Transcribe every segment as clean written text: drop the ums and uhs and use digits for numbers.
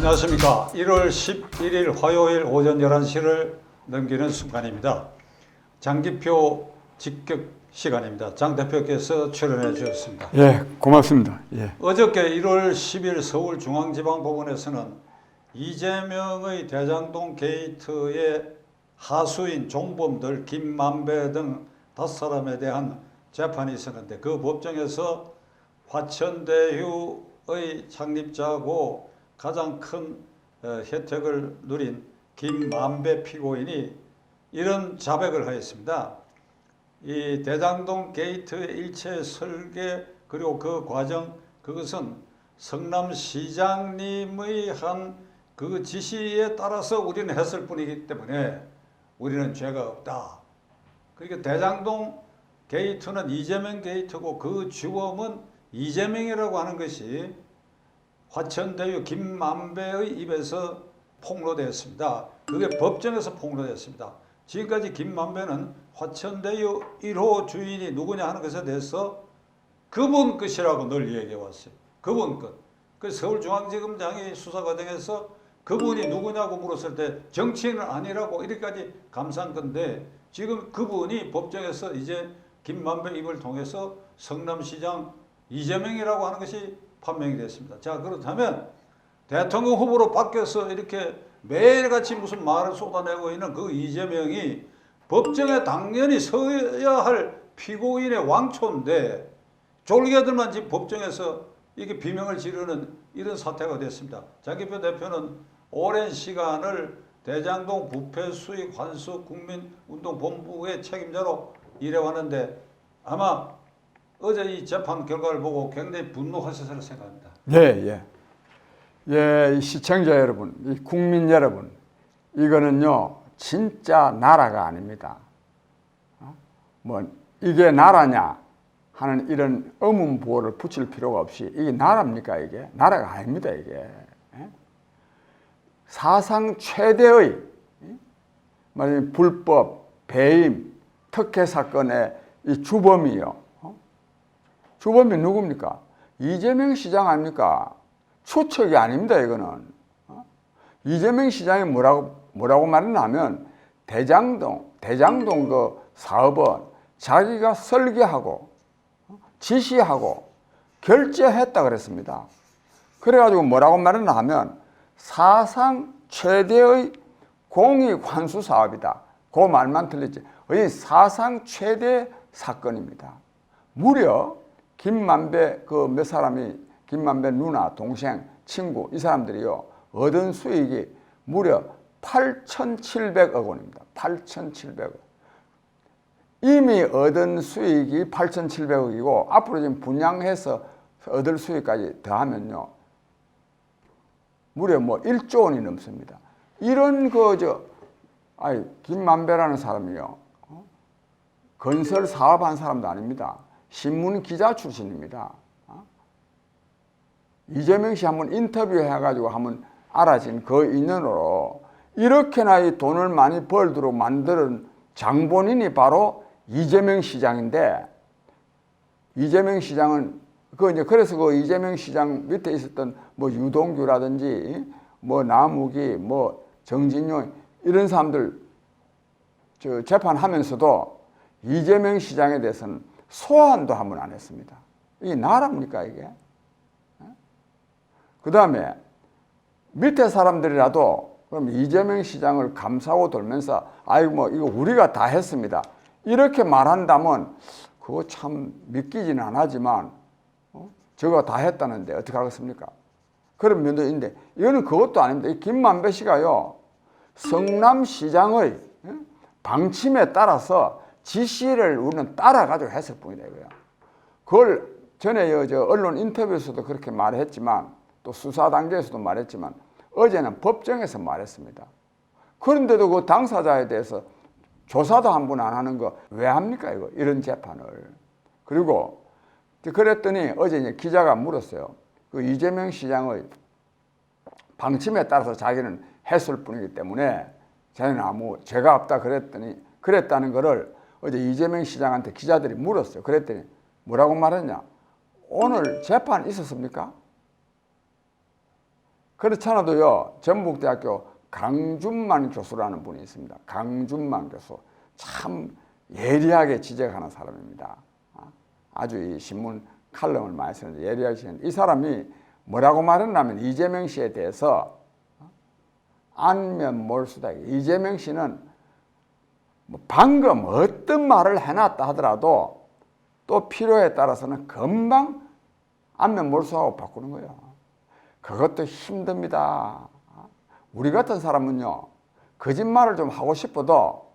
안녕하십니까. 1월 11일 화요일 오전 11시를 넘기는 순간입니다. 장기표 직격 시간입니다. 장 대표께서 출연해 주셨습니다. 예, 고맙습니다. 예. 어저께 1월 10일 서울중앙지방법원에서는 이재명의 대장동 게이트의 하수인 종범들 김만배 등 5사람에 대한 재판이 있었는데 그 법정에서 화천대유의 창립자고 가장 큰 혜택을 누린 김만배 피고인이 이런 자백을 하였습니다. 이 대장동 게이트의 일체 설계 그리고 그 과정 그것은 성남시장님의 한 그 지시에 따라서 우리는 했을 뿐이기 때문에 우리는 죄가 없다. 그러니까 대장동 게이트는 이재명 게이트고 그 주범은 이재명이라고 하는 것이 화천대유 김만배의 입에서 폭로되었습니다. 그게 법정에서 폭로되었습니다. 지금까지 김만배는 화천대유 1호 주인이 누구냐 하는 것에 대해서 그분 것이라고 늘 얘기해왔어요. 그분 것. 그 서울중앙지검장이 수사 과정에서 그분이 누구냐고 물었을 때 정치인은 아니라고 이렇게까지 감싼 건데 지금 그분이 법정에서 이제 김만배 입을 통해서 성남시장 이재명이라고 하는 것이 판명이 됐습니다. 자, 그렇다면 대통령 후보로 바뀌어서 이렇게 매일같이 무슨 말을 쏟아내고 있는 그 이재명이 법정에 당연히 서야 할 피고인의 왕초인데 졸개들만 지금 법정에서 이게 비명을 지르는 이런 사태가 됐습니다. 장기표 대표는 오랜 시간을 대장동 부패 수익 환수 국민운동본부의 책임자로 일해왔는데 아마 어제 이 재판 결과를 보고 굉장히 분노하셨을 생각합니다. 예, 예. 예, 이 시청자 여러분, 이 국민 여러분, 이거는요, 진짜 나라가 아닙니다. 뭐, 이게 나라냐 하는 이런 의문부호를 붙일 필요가 없이, 이게 나라입니까, 이게? 나라가 아닙니다, 이게. 사상 최대의 불법, 배임, 특혜 사건의 이 주범이요. 주범이 누굽니까? 이재명 시장 아닙니까? 추측이 아닙니다, 이거는. 이재명 시장이 뭐라고 말하냐면, 대장동 그 사업은 자기가 설계하고, 지시하고, 결제했다 그랬습니다. 그래가지고 뭐라고 말했나 하면, 사상 최대의 공익 환수 사업이다. 그 말만 틀렸지. 이 사상 최대 사건입니다. 무려 김만배 그 몇 사람이 김만배 누나, 동생, 친구 이 사람들이요 얻은 수익이 무려 8,700억 원입니다. 8,700억. 이미 얻은 수익이 8,700억이고 앞으로 지금 분양해서 얻을 수익까지 더하면요 무려 뭐 1조 원이 넘습니다. 이런 김만배라는 사람이요 건설 사업한 사람도 아닙니다. 신문 기자 출신입니다. 이재명 씨 한번 인터뷰해가지고 한번 알아진 그 인연으로 이렇게나 이 돈을 많이 벌도록 만드는 장본인이 바로 이재명 시장인데 이재명 시장은 그래서 그 이재명 시장 밑에 있었던 뭐 유동규라든지 뭐 남욱이 뭐 정진용 이런 사람들 재판하면서도 이재명 시장에 대해서는 소환도 한 번 안 했습니다. 이게 나라입니까 이게? 그 다음에 밑에 사람들이라도 그럼 이재명 시장을 감싸고 돌면서 아이고 뭐 이거 우리가 다 했습니다. 이렇게 말한다면 그거 참 믿기지는 않지만 저거 다 했다는데 어떻게 하겠습니까? 그런 면도 있는데 이거는 그것도 아닙니다. 이 김만배 씨가요 성남시장의 방침에 따라서 지시를 우리는 따라가지고 했을 뿐이다 이거야. 그걸 전에 언론 인터뷰에서도 그렇게 말했지만 또 수사 단계에서도 말했지만 어제는 법정에서 말했습니다. 그런데도 그 당사자에 대해서 조사도 한 번 안 하는 거 왜 합니까 이거 이런 재판을. 그리고 그랬더니 어제 이제 기자가 물었어요. 그 이재명 시장의 방침에 따라서 자기는 했을 뿐이기 때문에 자기는 아무 죄가 없다 그랬다는 거를 어제 이재명 시장한테 기자들이 물었어요. 그랬더니 뭐라고 말했냐? 오늘 재판 있었습니까? 그렇잖아도요, 전북대학교 강준만 교수라는 분이 있습니다. 강준만 교수. 참 예리하게 지적하는 사람입니다. 아주 이 신문 칼럼을 많이 쓰는데 예리하게 지적하는데, 이 사람이 뭐라고 말했냐면 이재명 씨에 대해서 안면 몰수다. 이재명 씨는 뭐 방금 어떤 말을 해놨다 하더라도 또 필요에 따라서는 금방 안면 몰수하고 바꾸는 거예요. 그것도 힘듭니다. 우리 같은 사람은요, 거짓말을 좀 하고 싶어도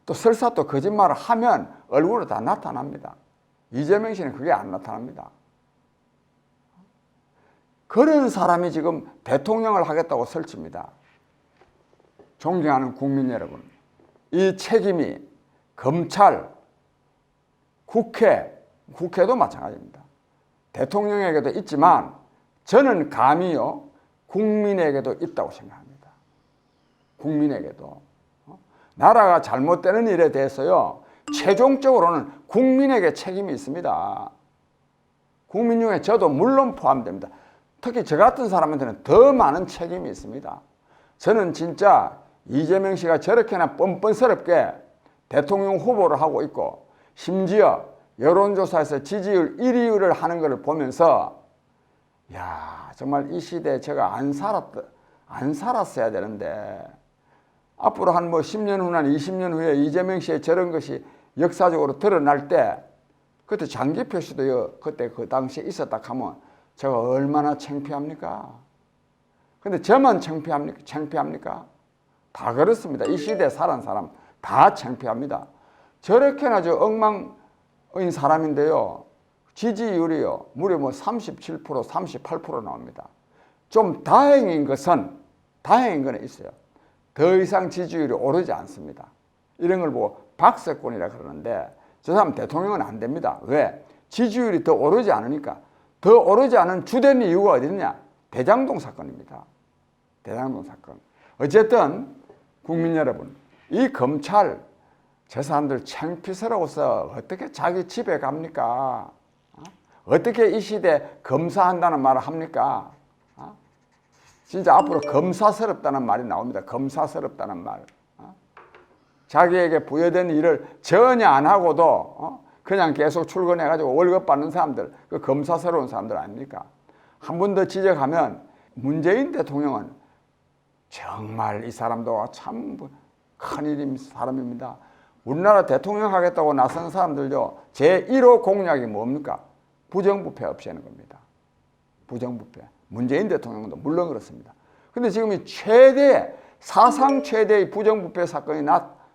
또 설사 또 거짓말을 하면 얼굴로 다 나타납니다. 이재명 씨는 그게 안 나타납니다. 그런 사람이 지금 대통령을 하겠다고 설칩니다. 존경하는 국민 여러분, 이 책임이 검찰, 국회도 마찬가지입니다. 대통령에게도 있지만 저는 감히요, 국민에게도 있다고 생각합니다. 국민에게도. 나라가 잘못되는 일에 대해서요, 최종적으로는 국민에게 책임이 있습니다. 국민 중에 저도 물론 포함됩니다. 특히 저 같은 사람한테는 더 많은 책임이 있습니다. 저는 진짜 이재명 씨가 저렇게나 뻔뻔스럽게 대통령 후보를 하고 있고, 심지어 여론조사에서 지지율 1위를 하는 것을 보면서, 야, 정말 이 시대에 제가 안 살았어야 되는데, 앞으로 한 뭐 10년 후나 20년 후에 이재명 씨의 저런 것이 역사적으로 드러날 때, 그때 장기표 씨도 그때 그 당시에 있었다 하면 제가 얼마나 창피합니까? 근데 저만 창피합니까? 다 그렇습니다. 이 시대에 살은 사람 다 창피합니다. 저렇게나 저 엉망인 사람인데요, 지지율이요 무려 뭐 37%, 38% 나옵니다. 좀 다행인 거는 있어요. 더 이상 지지율이 오르지 않습니다. 이런 걸 보고 박세권이라 그러는데, 저 사람 대통령은 안 됩니다. 왜? 지지율이 더 오르지 않으니까. 더 오르지 않은 주된 이유가 어디 있느냐? 대장동 사건입니다. 대장동 사건. 어쨌든 국민 여러분, 이 검찰, 저 사람들 창피스러워서 어떻게 자기 집에 갑니까? 어떻게 이 시대에 검사한다는 말을 합니까? 진짜 앞으로 검사스럽다는 말이 나옵니다. 검사스럽다는 말. 자기에게 부여된 일을 전혀 안 하고도 그냥 계속 출근해가지고 월급 받는 사람들, 그 검사스러운 사람들 아닙니까? 한 번 더 지적하면, 문재인 대통령은 정말 이 사람도 참 큰일인 사람입니다. 우리나라 대통령 하겠다고 나선 사람들요, 제1호 공약이 뭡니까? 부정부패 없애는 겁니다. 부정부패. 문재인 대통령도 물론 그렇습니다. 근데 지금 이 사상 최대의 부정부패 사건이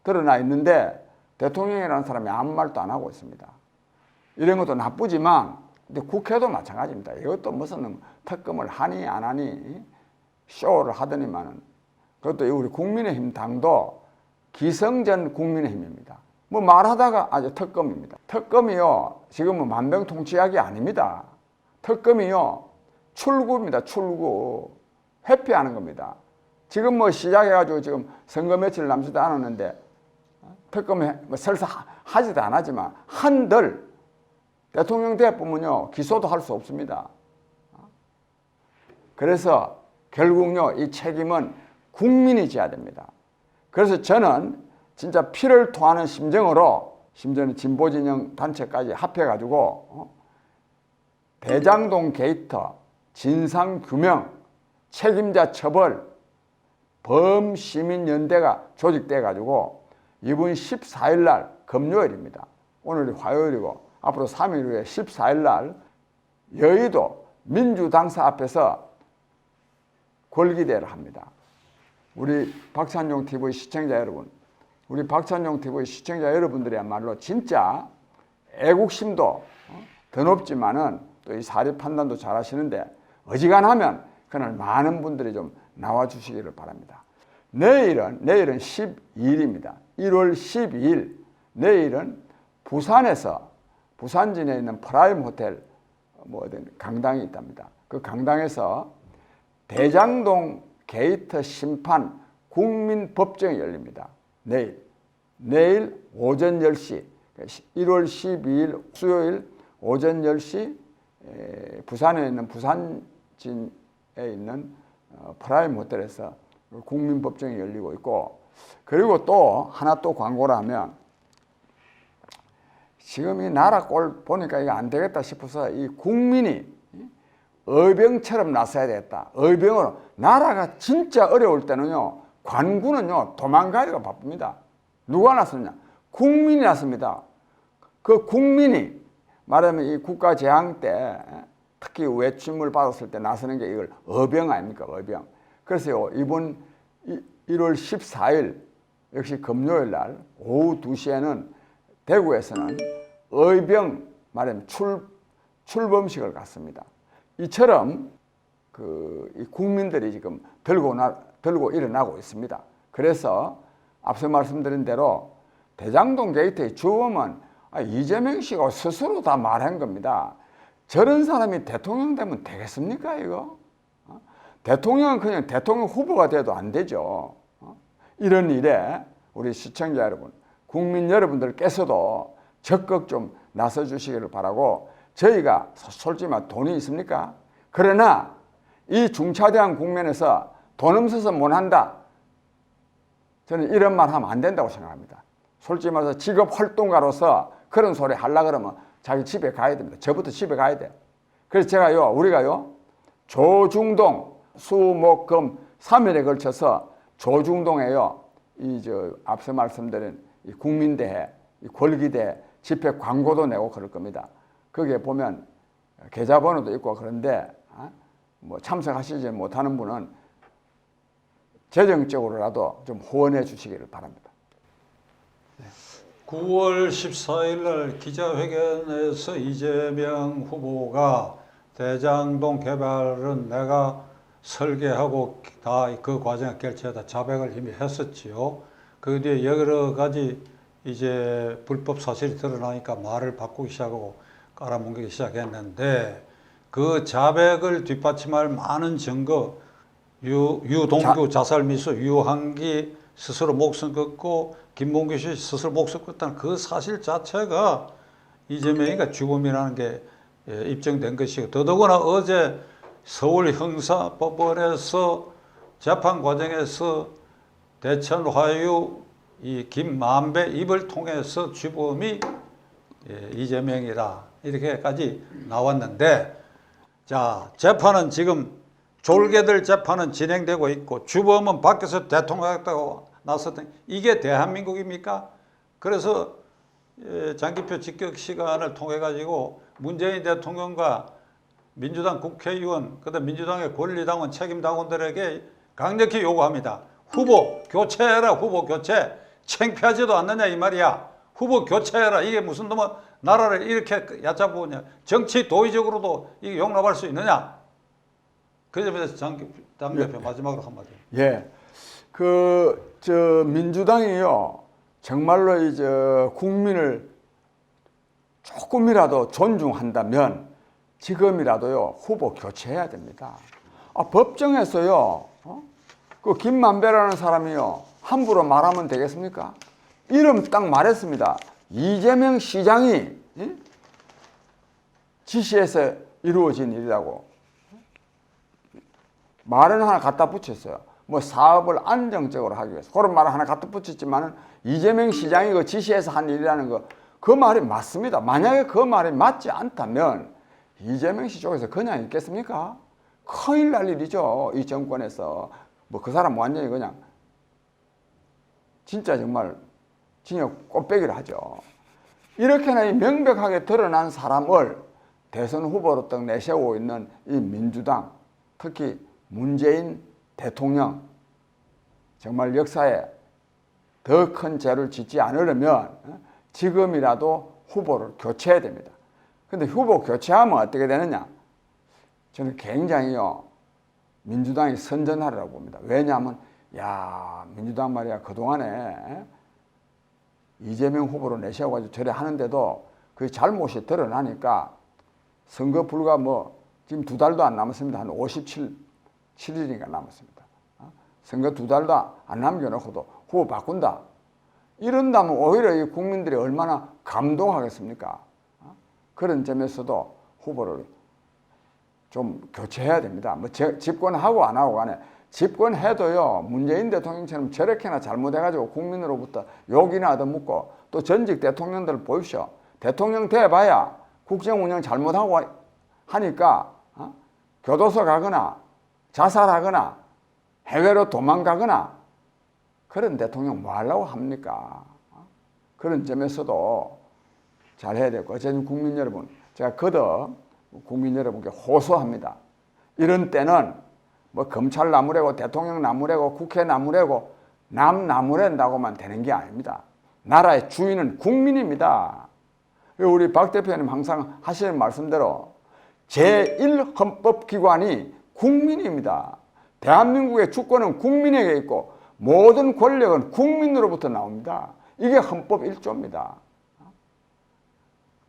드러나 있는데 대통령이라는 사람이 아무 말도 안 하고 있습니다. 이런 것도 나쁘지만, 근데 국회도 마찬가지입니다. 이것도 무슨 특검을 하니 안 하니 쇼를 하더니만은, 그것도 우리 국민의힘 당도 기성전 국민의힘입니다. 뭐 말하다가 아주 특검입니다. 특검이요, 지금은 만병통치약이 아닙니다. 특검이요, 출구입니다. 출구. 회피하는 겁니다. 지금 뭐 시작해가지고 지금 선거 며칠 남지도 않았는데, 특검에 뭐 설사 하지도 안 하지만 한들 대통령 대법원은요, 기소도 할 수 없습니다. 그래서 결국요, 이 책임은 국민이 져야 됩니다. 그래서 저는 진짜 피를 토하는 심정으로, 심지어는 진보진영 단체까지 합해가지고 대장동 게이트 진상규명, 책임자 처벌, 범시민연대가 조직돼가지고 이번 14일 날, 금요일입니다. 오늘이 화요일이고 앞으로 3일 후에 14일 날 여의도 민주당사 앞에서 권리대회를 합니다. 우리 박찬용 TV 시청자 여러분, 우리 박찬용 TV 시청자 여러분들이야말로 진짜 애국심도 더 높지만은 또 이 사리 판단도 잘 하시는데, 어지간하면 그날 많은 분들이 좀 나와 주시기를 바랍니다. 내일은 12일입니다. 1월 12일 내일은 부산에서, 부산진에 있는 프라임 호텔 강당이 있답니다. 그 강당에서 대장동 게이트 심판 국민법정이 열립니다. 내일 오전 10시, 1월 12일 수요일 오전 10시 부산에 있는 부산진에 있는 프라임 호텔에서 국민법정이 열리고 있고, 그리고 또 하나 또 광고를 하면, 지금 이 나라 꼴 보니까 이거 안 되겠다 싶어서 이 국민이 의병처럼 나서야 되겠다. 의병으로. 나라가 진짜 어려울 때는요, 관군은요, 도망가기가 바쁩니다. 누가 나섰냐? 국민이 나섭니다. 그 국민이 말하면 이 국가 재앙 때, 특히 외침을 받았을 때 나서는 게 이걸 의병 아닙니까? 의병. 그래서 이번 1월 14일, 역시 금요일 날 오후 2시에는 대구에서는 의병 말하면 출범식을 갖습니다. 이처럼 이 국민들이 지금 들고 일어나고 있습니다. 그래서 앞서 말씀드린 대로 대장동 게이트의 주범은 이재명 씨가 스스로 다 말한 겁니다. 저런 사람이 대통령 되면 되겠습니까, 이거? 대통령은 그냥 대통령 후보가 돼도 안 되죠. 이런 일에 우리 시청자 여러분, 국민 여러분들께서도 적극 좀 나서 주시기를 바라고, 저희가 솔직히 말 돈이 있습니까? 그러나 이 중차대한 국면에서 돈 없어서 못한다, 저는 이런 말 하면 안 된다고 생각합니다. 솔직히 말해서 직업 활동가로서 그런 소리 하려고 그러면 자기 집에 가야 됩니다. 저부터 집에 가야 돼요. 그래서 우리가요, 조중동, 수, 목, 금 3일에 걸쳐서 조중동에요, 앞서 말씀드린 이 국민대회, 이 권리대회 집회 광고도 내고 그럴 겁니다. 거기에 보면 계좌번호도 있고, 그런데 뭐 참석하시지 못하는 분은 재정적으로라도 좀 후원해 주시기를 바랍니다. 9월 14일 날 기자회견에서 이재명 후보가 대장동 개발은 내가 설계하고 다 그 과정에 결제하다 자백을 이미 했었지요. 그 뒤에 여러 가지 이제 불법 사실이 드러나니까 말을 바꾸기 시작하고 깔아뭉개기 시작했는데, 그 자백을 뒷받침할 많은 증거, 유동규 자살 미수, 유한기 스스로 목숨 끊고 김봉규 씨 스스로 목숨 끊었다는 그 사실 자체가 이재명이가 주범이라는 게 입증된 것이고, 더더구나 어제 서울 형사법원에서 재판 과정에서 대천 화유 이 김만배 입을 통해서 주범이 이재명이라 이렇게까지 나왔는데, 자, 재판은 지금 졸개들 재판은 진행되고 있고, 주범은 밖에서 대통령했다고 나섰더니 이게 대한민국입니까? 그래서 장기표 직격 시간을 통해 가지고 문재인 대통령과 민주당 국회의원, 그다음 민주당의 권리당원 책임당원들에게 강력히 요구합니다. 후보 교체해라, 후보 교체. 창피하지도 않느냐 이 말이야. 후보 교체해라. 이게 무슨 놈의 나라를 이렇게 얕잡으냐. 정치 도의적으로도 이게 용납할 수 있느냐. 그 점에서 당대표 마지막으로 한마디. 예. 민주당이요, 정말로 이제 국민을 조금이라도 존중한다면 지금이라도요, 후보 교체해야 됩니다. 법정에서요, 그 김만배라는 사람이요, 함부로 말하면 되겠습니까? 이름 딱 말했습니다. 이재명 시장이 지시해서 이루어진 일이라고. 말은 하나 갖다 붙였어요. 뭐 사업을 안정적으로 하기 위해서. 그런 말을 하나 갖다 붙였지만은 이재명 시장이 그 지시해서 한 일이라는 거, 그 말이 맞습니다. 만약에 그 말이 맞지 않다면 이재명 씨 쪽에서 그냥 있겠습니까? 큰일 날 일이죠. 이 정권에서. 뭐 그 사람 완전히 그냥 진짜 정말 징역 꽃배기를 하죠. 이렇게나 명백하게 드러난 사람을 대선 후보로 딱 내세우고 있는 이 민주당, 특히 문재인 대통령, 정말 역사에 더 큰 죄를 짓지 않으려면 지금이라도 후보를 교체해야 됩니다. 근데 후보 교체하면 어떻게 되느냐? 저는 굉장히요, 민주당이 선전하리라고 봅니다. 왜냐하면 민주당 말이야, 그동안에 이재명 후보로 내세워가지고 저래 하는데도 그 잘못이 드러나니까 선거 불과 지금 2달도 안 남았습니다. 한 57일인가 남았습니다. 선거 2달도 안 남겨놓고도 후보 바꾼다. 이런다면 오히려 이 국민들이 얼마나 감동하겠습니까? 그런 점에서도 후보를 좀 교체해야 됩니다. 뭐 집권하고 안 하고 간에 집권해도요 문재인 대통령처럼 저렇게나 잘못해가지고 국민으로부터 욕이나 얻어먹고 또 전직 대통령들 보십시오. 대통령 돼봐야 국정 운영 잘못하고 하니까 교도소 가거나 자살하거나 해외로 도망가거나 그런 대통령 뭐 하려고 합니까? 그런 점에서도 잘해야 되고 어쨌든 국민 여러분 제가 거듭 국민 여러분께 호소합니다. 이런 때는 뭐 검찰 나무래고 대통령 나무래고 국회 나무래고 남 나무랜다고만 되는 게 아닙니다. 나라의 주인은 국민입니다. 우리 박 대표님 항상 하시는 말씀대로 제1헌법기관이 국민입니다. 대한민국의 주권은 국민에게 있고 모든 권력은 국민으로부터 나옵니다. 이게 헌법 1조입니다.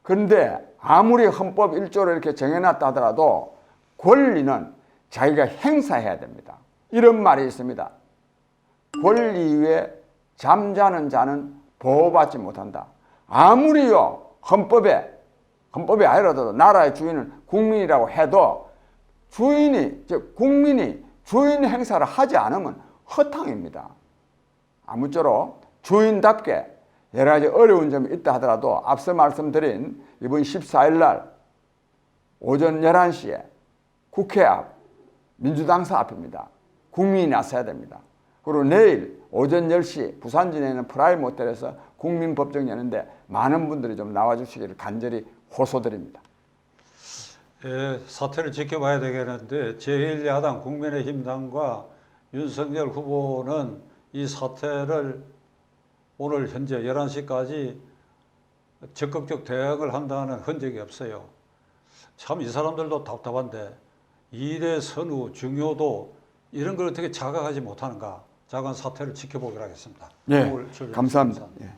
그런데 아무리 헌법 1조를 이렇게 정해놨다 하더라도 권리는 자기가 행사해야 됩니다. 이런 말이 있습니다. 권리 위에 잠자는 자는 보호받지 못한다. 아무리요 헌법이 아니라도 나라의 주인은 국민이라고 해도 주인이 즉 국민이 주인 행사를 하지 않으면 허탕입니다. 아무쪼록 주인답게 여러 가지 어려운 점이 있다 하더라도 앞서 말씀드린 이번 14일 날 오전 11시에 국회 앞 민주당사 앞입니다. 국민이 나서야 됩니다. 그리고 내일 오전 10시 부산진에 있는 프라임 호텔에서 국민법정 여는데 많은 분들이 좀 나와주시기를 간절히 호소드립니다. 예, 사태를 지켜봐야 되겠는데 제1야당 국민의힘당과 윤석열 후보는 이 사태를 오늘 현재 11시까지 적극적 대응을 한다는 흔적이 없어요. 참 이 사람들도 답답한데 일의 선후, 중요도 이런 걸 어떻게 자각하지 못하는가. 작은 사태를 지켜보기로 하겠습니다. 네, 감사합니다. 예.